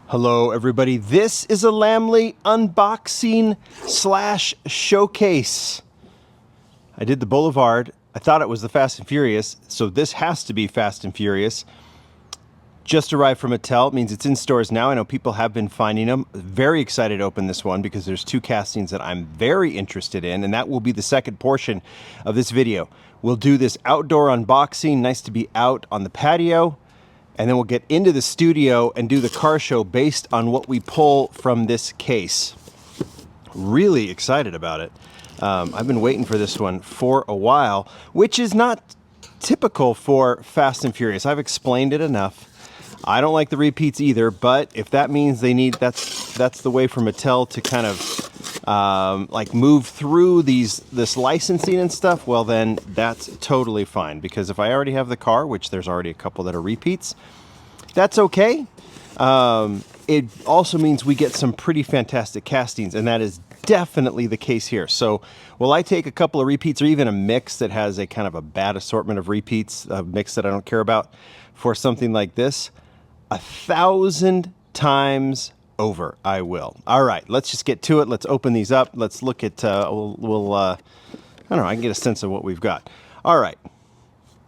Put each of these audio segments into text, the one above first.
Hello everybody, this is a Lamley unboxing slash showcase. I did the Boulevard. I thought it was the Fast and Furious, so this has to be Fast and Furious. Just arrived from Mattel. It means it's in stores now. I know people have been finding them. Very excited to open this one because there's two castings that I'm very interested in, and that will be the second portion of this video. We'll do this outdoor unboxing. Nice to be out on the patio. And then we'll get into the studio and do the car show based on what we pull from this case. Really excited about it. I've been waiting for this one for a while, which is not typical for Fast and Furious. I've explained it enough. I don't like the repeats either, but if that means they need, that's the way for Mattel to kind of like move through this licensing and stuff, well then that's totally fine, because if I already have the car, which there's already a couple that are repeats, that's okay. It also means we get some pretty fantastic castings, and that is definitely the case here. So will I take a couple of repeats or even a mix that has a kind of a bad assortment of repeats, a mix that I don't care about, for something like this? 1,000 times over, I will. All right, let's just get to it. Let's open these up. Let's look at, I don't know, I can get a sense of what we've got. All right,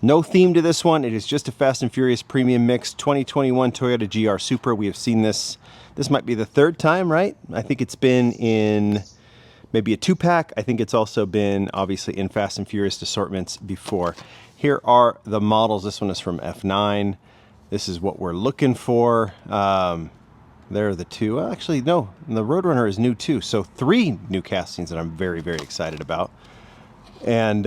no theme to this one. It is just a Fast and Furious Premium Mix 2021 Toyota GR Supra. We have seen this. This might be the third time, right? I think it's been in maybe a 2-pack. I think it's also been obviously in Fast and Furious assortments before. Here are the models. This one is from F9. This is what we're looking for. There are the two. Well, actually, no, the Roadrunner is new too. So 3 new castings that I'm very, very excited about. And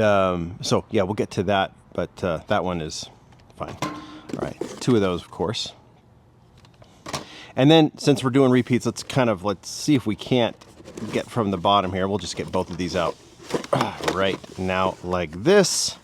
so, yeah, we'll get to that. But that one is fine. All right, 2 of those, of course. And then, since we're doing repeats, let's see if we can't get from the bottom here. We'll just get both of these out right now like this.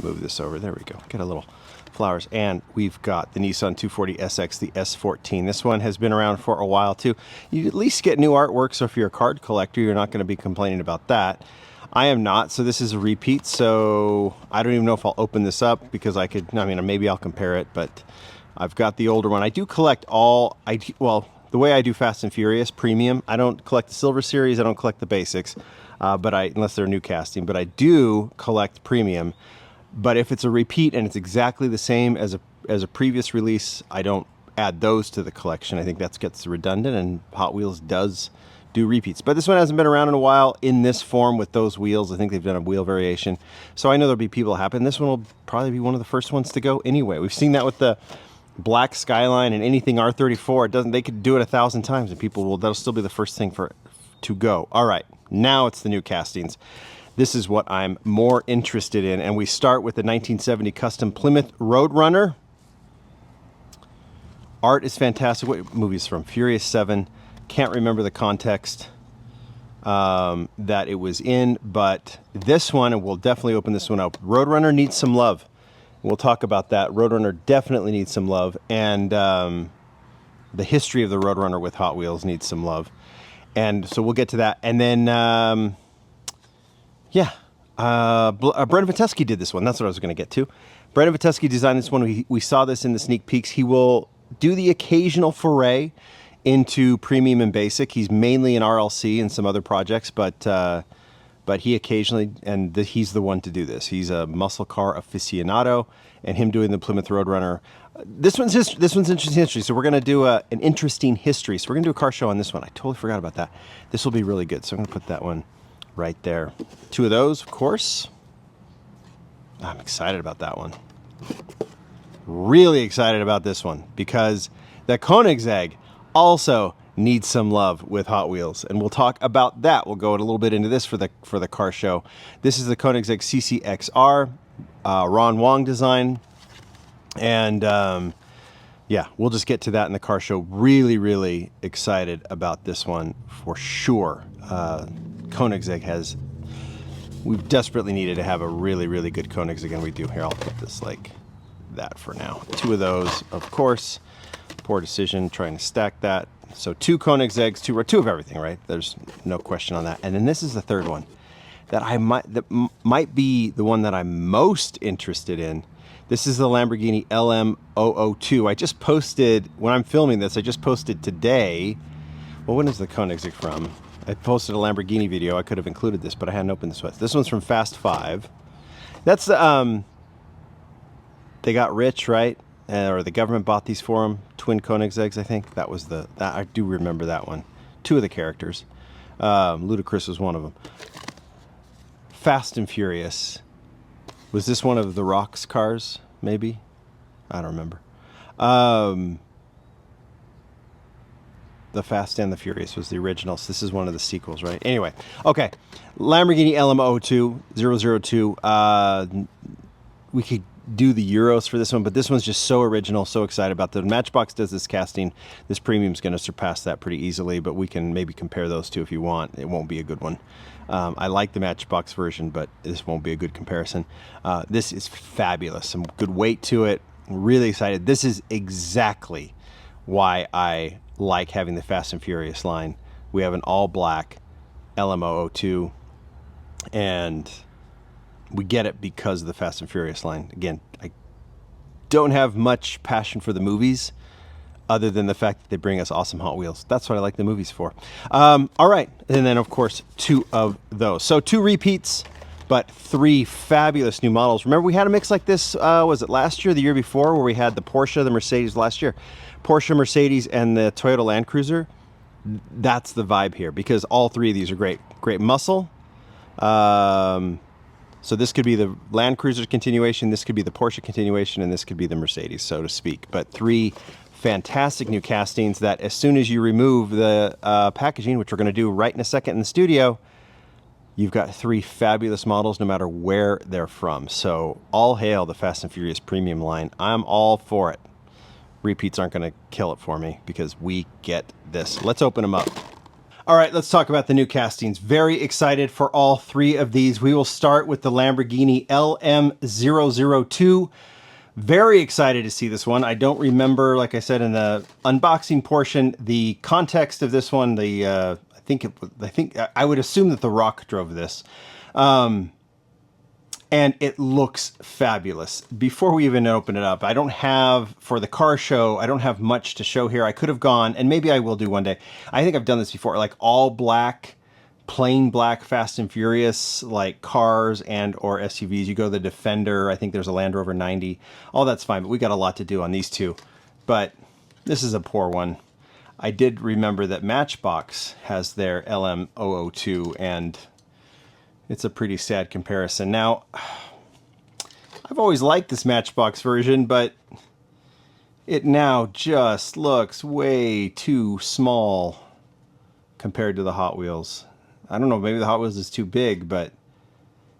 Move this over. There we go. Get a little flowers. And we've got the Nissan 240 SX, the S14. This one has been around for a while too. You at least get new artwork, so if you're a card collector, you're not going to be complaining about that. I am not, so this is a repeat, so I don't even know if I'll open this up, because I mean, maybe I'll compare it, but I've got the older one. I do collect well, the way I do Fast and Furious Premium, I don't collect the Silver Series, I don't collect the basics, unless they're new casting, but I do collect Premium. But if it's a repeat and it's exactly the same as a previous release, I don't add those to the collection. I think that gets redundant, and Hot Wheels does do repeats. But this one hasn't been around in a while in this form with those wheels. I think they've done a wheel variation. So I know there'll be people happy. And this one will probably be one of the first ones to go anyway. We've seen that with the black Skyline and anything R34. They could do it 1,000 times and that'll still be the first thing to go. All right, now it's the new castings. This is what I'm more interested in, and we start with the 1970 custom Plymouth Roadrunner. Art is fantastic. What movie is from? Furious 7. Can't remember the context that it was in, but this one, and we'll definitely open this one up. Roadrunner needs some love. We'll talk about that. Roadrunner definitely needs some love, and the history of the Roadrunner with Hot Wheels needs some love. And so we'll get to that. And then... yeah, Brendan Vitesky did this one. That's what I was going to get to. Brendan Vitesky designed this one. We saw this in the sneak peeks. He will do the occasional foray into premium and basic. He's mainly in RLC and some other projects, but he occasionally, and he's the one to do this. He's a muscle car aficionado, and him doing the Plymouth Roadrunner. This one's interesting history. So we're going to do an interesting history. So we're going to do a car show on this one. I totally forgot about that. This will be really good. So I'm going to put that one right there. 2 of those, of course. I'm excited about that one. Really excited about this one, because the Koenigsegg also needs some love with Hot Wheels, and we'll talk about that. We'll go a little bit into this for the car show. This is the Koenigsegg CCXR, Ron Wong design, and yeah, we'll just get to that in the car show. Really, really excited about this one for sure. Koenigsegg we've desperately needed to have a really, really good Koenigsegg, and we do. Here, I'll put this like that for now. 2 of those, of course. Poor decision trying to stack that. So 2 Koenigsegg's, 2 of everything, right? There's no question on that. And then this is the third one that might be the one that I'm most interested in. This is the Lamborghini LM002. I just posted, when I'm filming this, I just posted today. Well, when is the Koenigsegg from? I posted a Lamborghini video. I could have included this, but I hadn't opened this one. This one's from Fast 5. That's, they got rich, right? Or the government bought these for them. Twin Koenigsegg's, I think. That was I do remember that one. Two of the characters. Ludacris was one of them. Fast and Furious. Was this one of The Rock's cars? Maybe? I don't remember. The Fast and the Furious was the original. So this is one of the sequels, right? Anyway, okay. Lamborghini LM002, 002. We could do the Euros for this one, but this one's just so original, so excited about it. Matchbox does this casting. This premium's going to surpass that pretty easily, but we can maybe compare those two if you want. It won't be a good one. I like the Matchbox version, but this won't be a good comparison. This is fabulous. Some good weight to it. Really excited. This is exactly why I like having the Fast and Furious line. We have an all-black LM002, and we get it because of the Fast and Furious line. Again, I don't have much passion for the movies other than the fact that they bring us awesome Hot Wheels. That's what I like the movies for. All right. And then, of course, 2 of those. So 2 repeats, but 3 fabulous new models. Remember, we had a mix like this, was it last year or the year before, where we had the Porsche, the Mercedes last year. Porsche, Mercedes, and the Toyota Land Cruiser. That's the vibe here, because all 3 of these are great. Great muscle. So this could be the Land Cruiser continuation, this could be the Porsche continuation, and this could be the Mercedes, so to speak. But 3 fantastic new castings that as soon as you remove the packaging, which we're going to do right in a second in the studio, you've got 3 fabulous models no matter where they're from. So all hail the Fast and Furious premium line. I'm all for it. Repeats aren't going to kill it for me because we get this. Let's open them up. All right, let's talk about the new castings. Very excited for all 3 of these. We will start with the Lamborghini LM002. Very excited to see this one. I don't remember, like I said in the unboxing portion, the context of this one. I think I would assume that The Rock drove this. And it looks fabulous. Before we even open it up, I don't have, for the car show, I don't have much to show here. I could have gone, and maybe I will do one day. I think I've done this before, like all black, plain black Fast and Furious, like cars and or SUVs. You go to the Defender, I think there's a Land Rover 90. All that's fine, but we got a lot to do on these 2. But this is a poor one. I did remember that Matchbox has their LM002, and it's a pretty sad comparison. Now, I've always liked this Matchbox version, but it now just looks way too small compared to the Hot Wheels. I don't know, maybe the Hot Wheels is too big, but,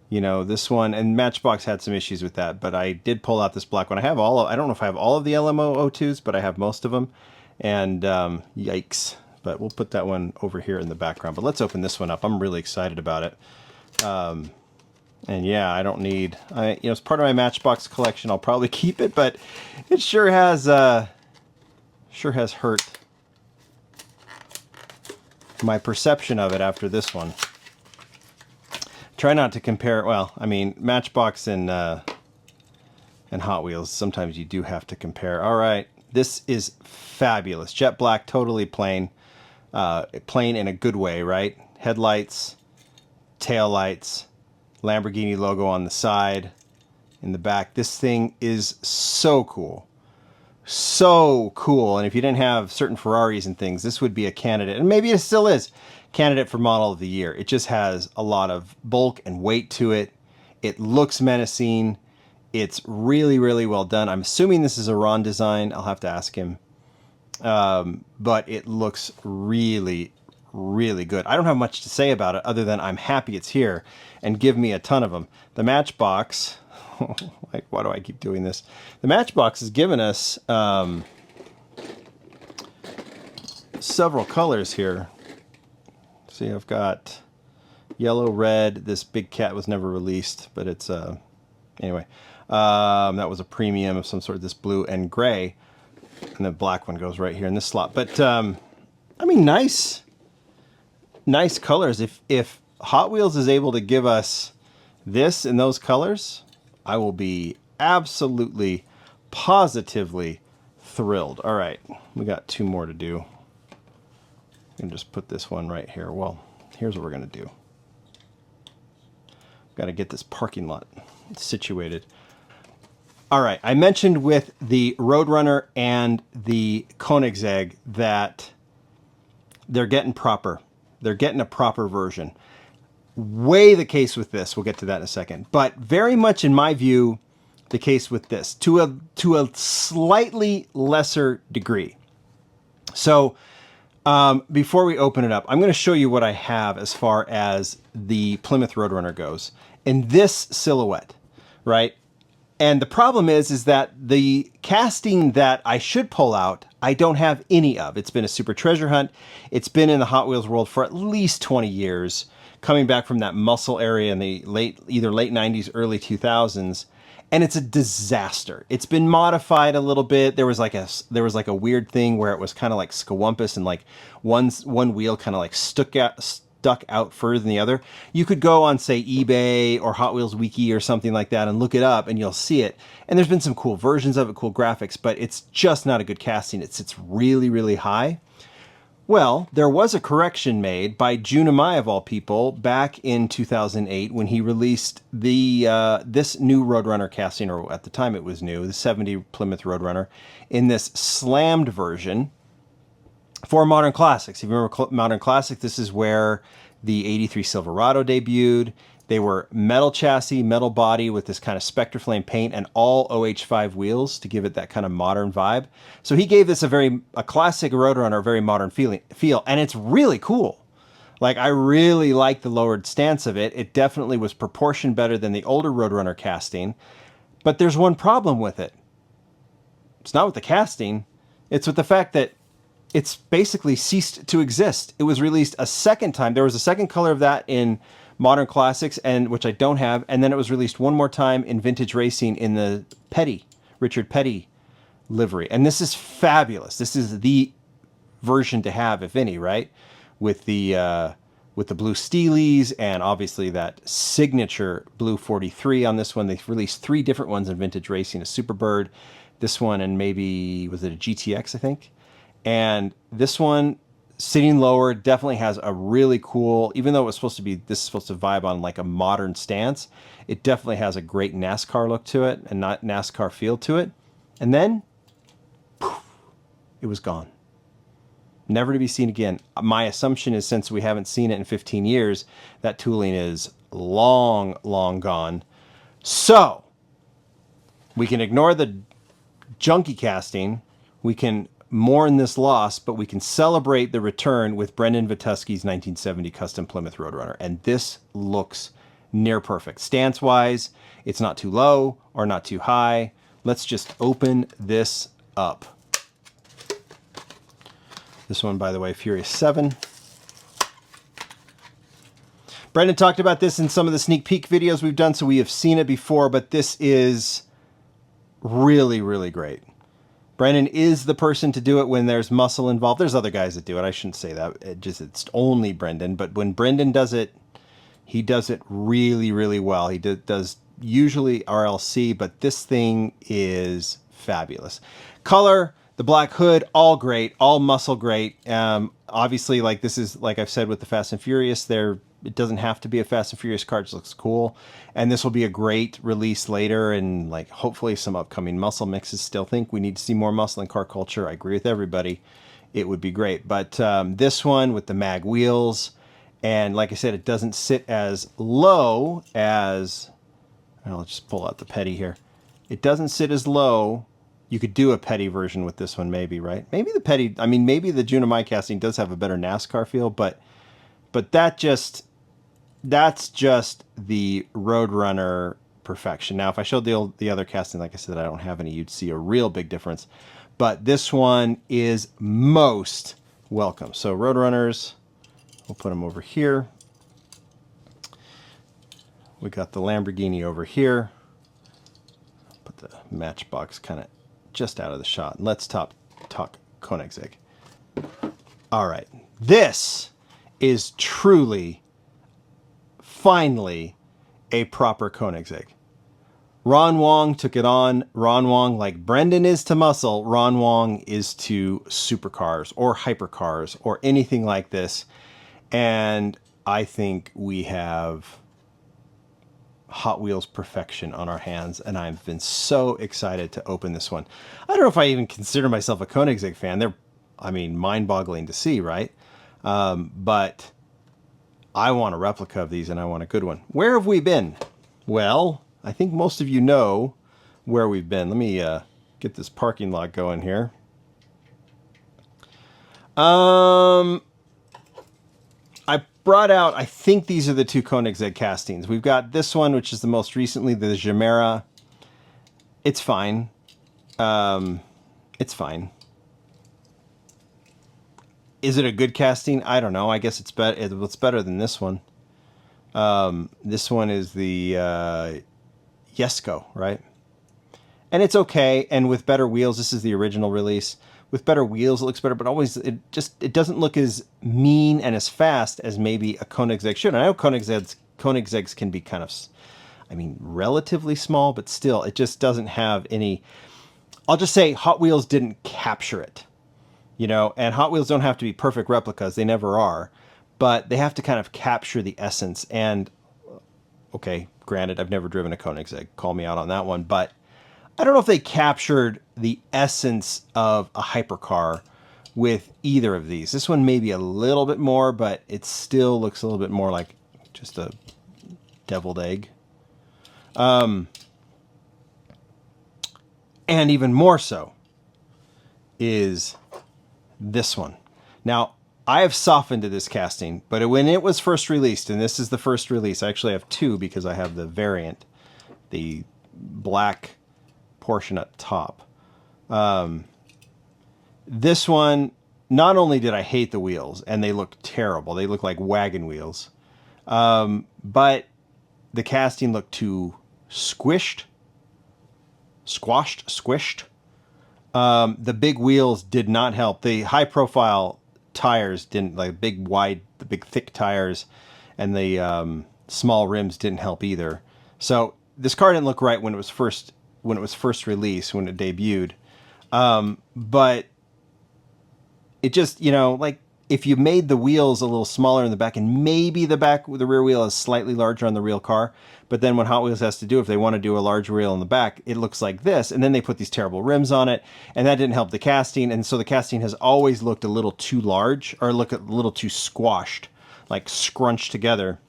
you know, this one, and Matchbox had some issues with that, but I did pull out this black one. I don't know if I have all of the LM002s, but I have most of them, and yikes. But we'll put that one over here in the background. But let's open this one up. I'm really excited about it. And yeah, I don't need, it's part of my Matchbox collection. I'll probably keep it, but it sure has hurt my perception of it after this one. Try not to compare, well, I mean, Matchbox and Hot Wheels, sometimes you do have to compare. All right, this is fabulous. Jet black, totally plain. Plain in a good way, right? Headlights, tail lights, Lamborghini logo on the side, in the back. This thing is so cool. So cool. And if you didn't have certain Ferraris and things, this would be a candidate, and maybe it still is, candidate for model of the year. It just has a lot of bulk and weight to it. It looks menacing. It's really, really well done. I'm assuming this is a Ron design. I'll have to ask him. But it looks really, really good. I don't have much to say about it other than I'm happy it's here, and give me a ton of them. The Matchbox, like, why do I keep doing this? The Matchbox has given us several colors here. See, I've got yellow, red. This big cat was never released, but it's anyway. That was a premium of some sort. This blue and gray, and the black one goes right here in this slot. But I mean, nice colors. If Hot Wheels is able to give us this in those colors, I will be absolutely, positively thrilled. All right, we got 2 more to do. I'm gonna just put this one right here. Well, here's what we're gonna do. Got to get this parking lot situated. All right, I mentioned with the Roadrunner and the Koenigsegg that they're getting proper. They're getting a proper version. Way the case with this. We'll get to that in a second. But very much, in my view, the case with this to a slightly lesser degree. So before we open it up, I'm going to show you what I have as far as the Plymouth Roadrunner goes in this silhouette, right? And the problem is that the casting that I should pull out, I don't have any of. It's been a super treasure hunt. It's been in the Hot Wheels world for at least 20 years, coming back from that muscle area in the either late 90s, early 2000s. And it's a disaster. It's been modified a little bit. There was like a weird thing where it was kind of like scawampus and like one wheel kind of like stuck out further than the other. You could go on, say, eBay or Hot Wheels Wiki or something like that and look it up and you'll see it. And there's been some cool versions of it, cool graphics, but it's just not a good casting. It sits really, really high. Well, there was a correction made by Junimai, of all people, back in 2008 when he released the this new Roadrunner casting, or at the time it was new, the 70 Plymouth Roadrunner, in this slammed version for Modern Classics. If you remember Modern Classics, this is where the 83 Silverado debuted. They were metal chassis, metal body with this kind of Spectraflame paint and all OH5 wheels to give it that kind of modern vibe. So he gave this a classic Roadrunner, very modern feel, and it's really cool. Like, I really like the lowered stance of it. It definitely was proportioned better than the older Roadrunner casting, but there's one problem with it. It's not with the casting, it's with the fact that it's basically ceased to exist. It was released a second time. There was a second color of that in Modern Classics, and which I don't have, and then it was released one more time in Vintage Racing in the Richard Petty livery. And this is fabulous. This is the version to have, if any, right? With the blue Steelies and obviously that signature blue 43 on this one. They've released 3 different ones in Vintage Racing: a Superbird, this one, and maybe was it a GTX, I think. And this one, sitting lower, definitely has a really cool, even though this is supposed to vibe on like a modern stance, it definitely has a great NASCAR look to it and not NASCAR feel to it. And then, poof, it was gone. Never to be seen again. My assumption is, since we haven't seen it in 15 years, that tooling is long, long gone. So, we can ignore the junky casting. We can mourn this loss, but we can celebrate the return with Brendan Vituski's 1970 custom Plymouth Roadrunner. And this looks near perfect. Stance-wise, it's not too low or not too high. Let's just open this up. This one, by the way, Furious 7. Brendan talked about this in some of the sneak peek videos we've done, so we have seen it before, but this is really, really great. Brendan is the person to do it when there's muscle involved. There's other guys that do it. I shouldn't say that. It's only Brendan. But when Brendan does it, he does it really, really well. He does usually RLC, but this thing is fabulous. Color, the black hood, all great, all muscle great. Obviously, like this is, like I've said with the Fast and Furious, it doesn't have to be a Fast and Furious car. It just looks cool. And this will be a great release later, and like hopefully some upcoming muscle mixes. Still think we need to see more muscle in car culture. I agree with everybody. It would be great. But this one with the mag wheels, and like I said, it doesn't sit as low as, I'll just pull out the Petty here. It doesn't sit as low. You could do a Petty version with this one, maybe, right? Maybe the Petty, I mean, maybe the Junimai casting does have a better NASCAR feel, but that's just the Roadrunner perfection. Now, if I showed the other casting, like I said, I don't have any, you'd see a real big difference. But this one is most welcome. So Roadrunners, we'll put them over here. We got the Lamborghini over here. Put the Matchbox kind of just out of the shot. And let's talk Koenigsegg. All right. This is truly, finally, a proper Koenigsegg. Ron Wong took it on. Ron Wong, like Brendan is to muscle, Ron Wong is to supercars or hypercars or anything like this. And I think we have Hot Wheels perfection on our hands, and I've been so excited to open this one. I don't know if I even consider myself a Koenigsegg fan. They're, I mean, mind-boggling to see, right? But I want a replica of these, and I want a good one. Where have we been? Well, I think most of you know where we've been. Let me get this parking lot going here. I brought out, I think these are the two Koenigsegg castings. We've got this one, which is the most recently, the Gemera. It's fine. It's fine. Is it a good casting? I don't know. I guess it's better. It's better than this one. This one is the Jesko, right? And it's okay. And with better wheels, this is the original release. With better wheels, it looks better, but always it doesn't look as mean and as fast as maybe a Koenigsegg should. And I know Koenigsegg's can be kind of, I mean, relatively small, but still, it just doesn't have any. I'll just say Hot Wheels didn't capture it, you know. And Hot Wheels don't have to be perfect replicas; they never are, but they have to kind of capture the essence. And okay, granted, I've never driven a Koenigsegg. Call me out on that one, but I don't know if they captured the essence of a hypercar with either of these. This one maybe a little bit more, but it still looks a little bit more like just a deviled egg. And even more so is this one. Now, I have softened to this casting, but when it was first released, and this is the first release, I actually have two because I have the variant, the black portion at the top. This one, not only did I hate the wheels, and they look terrible, they look like wagon wheels, but the casting looked too squished. The big wheels did not help. The high profile tires didn't, like big wide, the big thick tires, and the small rims didn't help either. So this car didn't look right when it was first released, when it debuted. But it just, you know, like if you made the wheels a little smaller in the back, and maybe the rear wheel is slightly larger on the real car, but then what Hot Wheels has to do, if they want to do a large wheel in the back, it looks like this, and then they put these terrible rims on it, and that didn't help the casting, and so the casting has always looked a little too large, or look a little too squashed, like scrunched together.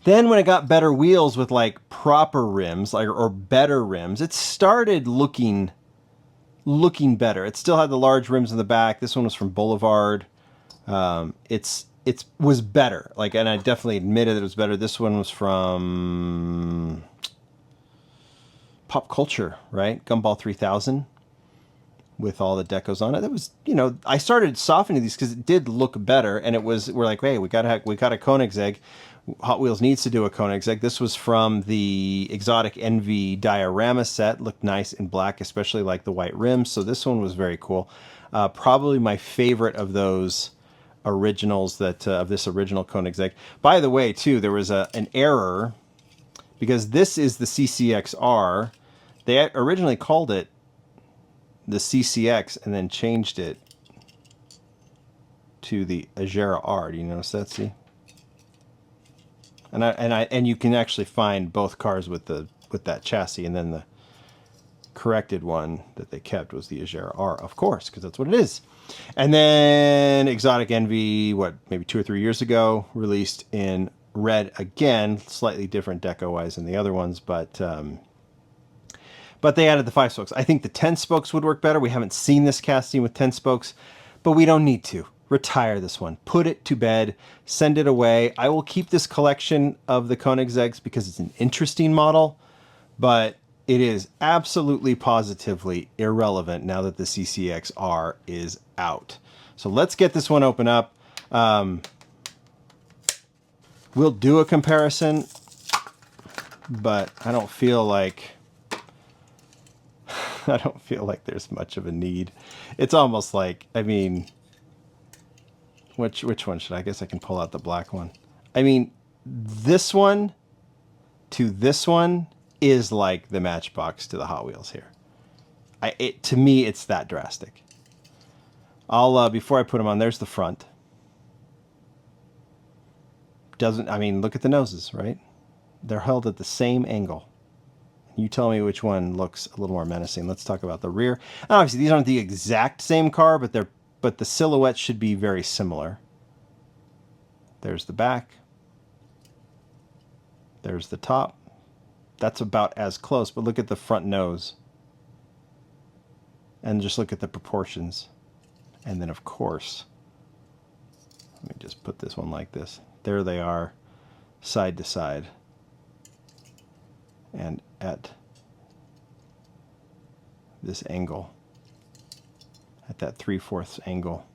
Then when it got better wheels with like proper rims, like, or better rims, it started looking better. It still had the large rims in the back. This one was from Boulevard. It was better. Like, and I definitely admitted that it was better. This one was from Pop Culture, right? Gumball 3000 with all the decos on it. That was, you know, I started softening these because it did look better, and it was, we're like, hey, we got a Koenigsegg. Hot Wheels needs to do a Koenigsegg. This was from the Exotic Envy diorama set. Looked nice in black, especially like the white rims. So this one was very cool. Probably my favorite of those originals of this original Koenigsegg. By the way, too, there was an error because this is the CCXR. They originally called it the CCX and then changed it to the Agera R. Do you notice that? See? And you can actually find both cars with that chassis, and then the corrected one that they kept was the Agera R, of course, because that's what it is. And then Exotic Envy, maybe 2 or 3 years ago, released in red again, slightly different deco-wise than the other ones, but they added the 5 spokes. I think the 10 spokes would work better. We haven't seen this casting with 10 spokes, but we don't need to. Retire this one. Put it to bed. Send it away. I will keep this collection of the Koenigsegg's because it's an interesting model, but it is absolutely positively irrelevant now that the CCXR is out. So let's get this one open up. We'll do a comparison, but I don't feel like there's much of a need. It's almost like, I mean, which one should I guess I can pull out the black one. I mean, this one to this one is like the Matchbox to the Hot Wheels here. To me, it's that drastic. I'll before I put them on, there's the front. I mean, look at the noses, right? They're held at the same angle. You tell me which one looks a little more menacing. Let's talk about the rear. Obviously, these aren't the exact same car, but the silhouettes should be very similar. There's the back. There's the top. That's about as close, but look at the front nose. And just look at the proportions. And then, of course, let me just put this one like this. There they are, side to side. And at this angle, at that 3/4 angle.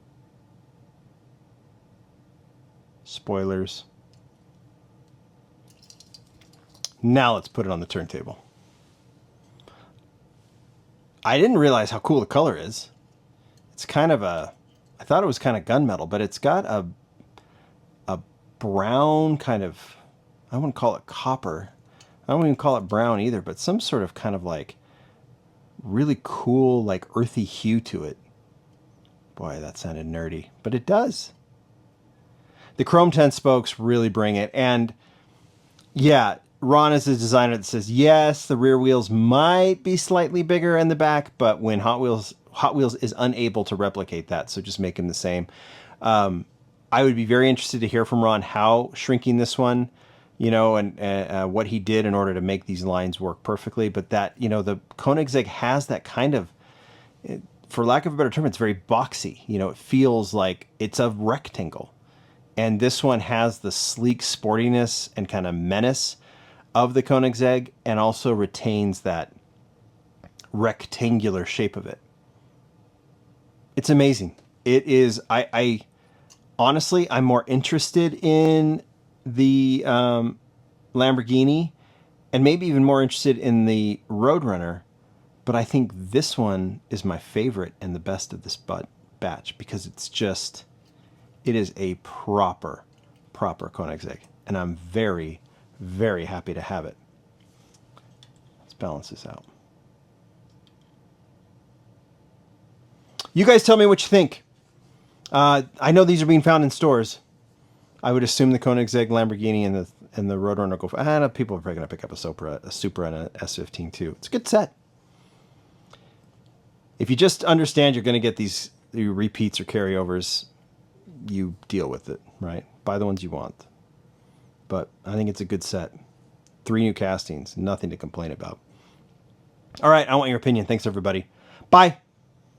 Spoilers. Now let's put it on the turntable. I didn't realize how cool the color is. It's kind of I thought it was kind of gunmetal, but it's got a brown kind of, I wouldn't call it copper. I don't even call it brown either, but some sort of kind of like really cool, like earthy hue to it. Boy, that sounded nerdy, but it does. The chrome 10 spokes really bring it. And yeah, Ron is a designer that says, yes, the rear wheels might be slightly bigger in the back, but when Hot Wheels is unable to replicate that, so just make them the same. I would be very interested to hear from Ron how shrinking this one, you know, and what he did in order to make these lines work perfectly. But that, you know, the Koenigsegg has that kind of, for lack of a better term, it's very boxy. You know, it feels like it's a rectangle. And this one has the sleek sportiness and kind of menace of the Koenigsegg, and also retains that rectangular shape of it. It's amazing. It is. I honestly, I'm more interested in the Lamborghini, and maybe even more interested in the Roadrunner. But I think this one is my favorite and the best of this batch, because it's just, it is a proper Koenigsegg, and I'm very, very happy to have it. Let's balance this out. You guys tell me what you think. I know these are being found in stores. I would assume the Koenigsegg, Lamborghini, and the Roadrunner go. People are probably going to pick up a Supra, and a S15 too. It's a good set. If you just understand you're going to get these repeats or carryovers, you deal with it, right? Buy the ones you want. But I think it's a good set. 3 new castings, nothing to complain about. All right, I want your opinion. Thanks, everybody. Bye.